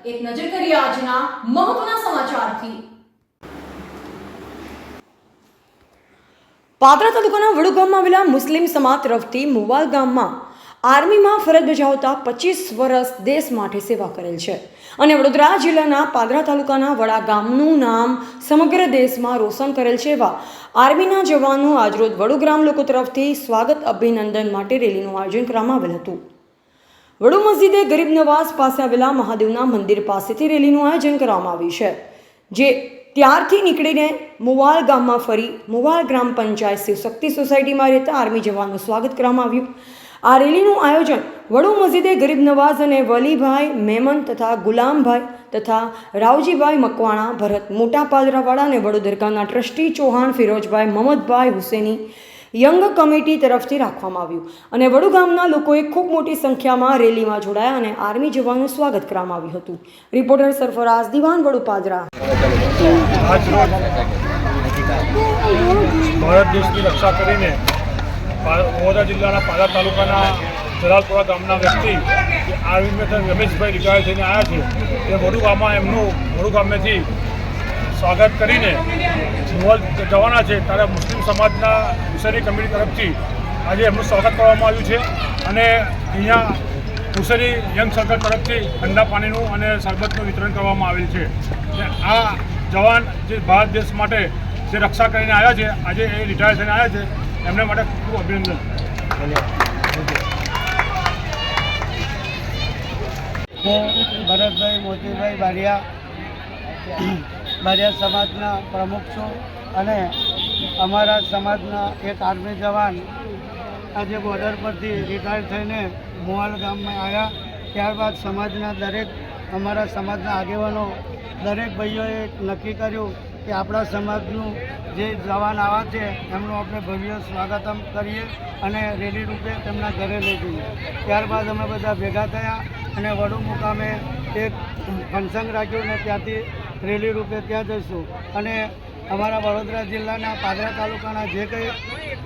એક નજર કરીએ આજના મહત્વના સમાચારથી। પાદરા તાલુકાના વડુ ગામમાં આવેલા મુસ્લિમ સમાજ તરફથી મુવાલ ગામમાં આર્મીમાં ફરજ બજાવતા 25 વર્ષ દેશ માટે સેવા કરેલ છે અને વડોદરા જિલ્લાના પાદરા તાલુકાના વડા ગામનું નામ સમગ્ર દેશમાં રોશન કરેલ છે એવા આર્મીના જવાનનું આજરોજ વડુ ગ્રામ લોકો તરફથી સ્વાગત અભિનંદન માટે રેલીનું આયોજન કરવામાં આવેલ હતું। વડુ મસ્જિદે ગરીબ નવાઝ પાસે આવેલા મહાદેવના મંદિર પાસેથી રેલીનું આયોજન કરવામાં આવ્યું છે, જે ત્યારથી નીકળીને મુવાલ ગામમાં ફરી મુવાલ ગ્રામ પંચાયત શિવશક્તિ સોસાયટીમાં રહેતા આર્મી જવાનનું સ્વાગત કરવામાં આવ્યું। આ રેલીનું આયોજન વડુ મસ્જિદે ગરીબ નવાઝ અને વલીભાઈ મેમન તથા ગુલામભાઈ તથા રાવજીભાઈ મકવાણા, ભરત મોટા પાદરાવાળા અને વડુ દરગાહના trustee Chauhan ફિરોજભાઈ Mahmadbhai Huseni young committee તરફથી રાખવામાં આવ્યું અને વડુ ગામના લોકોએ ખૂબ મોટી સંખ્યામાં રેલીમાં જોડાયા અને આર્મી જવાનનું સ્વાગત કરવામાં આવ્યું હતું। રિપોર્ટર સરફરાઝ દિવાન, વડુ પાદરા। ભારત દેશની રક્ષા કરીને વડોદરા જિલ્લાના પાદરા તાલુકાના જલાલપુરા ગામના વ્યક્તિ આર્મી રમેશભાઈ રિટાયર થઈને આવ્યા છે, તે વડુ ગામમાં એમનું વડુ ગામેથી સ્વાગત કરીને મુવાલ જવાના છે, ત્યારે મુસ્લિમ સમાજના હુસેની કમિટી તરફથી આજે એમનું સ્વાગત કરવામાં આવ્યું છે અને અહીંયા હુસેની યંગ સર્કલ તરફથી ઠંડા પાણીનું અને શરબતનું વિતરણ કરવામાં આવેલ છે। આ જવાન જે ભારત દેશ માટે જે રક્ષા કરીને આવ્યા છે, આજે એ રિટાયર થઈને આવ્યા છે, એમને માટે ખૂબ અભિનંદન। હું ભરતભાઈ મોતીભાઈ બારિયા સમાજના પ્રમુખ છું અને અમારા સમાજના એક આર્મી જવાન આજે બોર્ડર પરથી રિટાયર થઈને મુવાલ ગામમાં આવ્યા। ત્યારબાદ અમારા સમાજના આગેવાનો દરેક ભાઈઓએ નક્કી કર્યું કે આપણા સમાજનું જે જવાન આવ્યા છે એમનું આપણે ભવ્ય સ્વાગતમ કરીએ અને રેલી રૂપે તેમના ઘરે લઈ જઈએ। ત્યારબાદ અમે બધા ભેગા થયા અને વડુ મુકામે એક ફંક્શન રાખ્યું અને ત્યાંથી રેલી રૂપે ત્યાં જઈશું અને અમારા વડોદરા જિલ્લાના પાદરા તાલુકાના જે કંઈ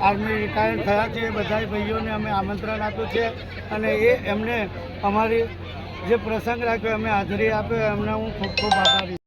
આર્મી રિટાયર થયા છે એ બધા ભાઈઓને અમે આમંત્રણ આપ્યું છે અને એમને અમારી જે પ્રસંગ રાખ્યો અમે હાજરી આપ્યો એમને હું ખૂબ ખૂબ આભારી છું।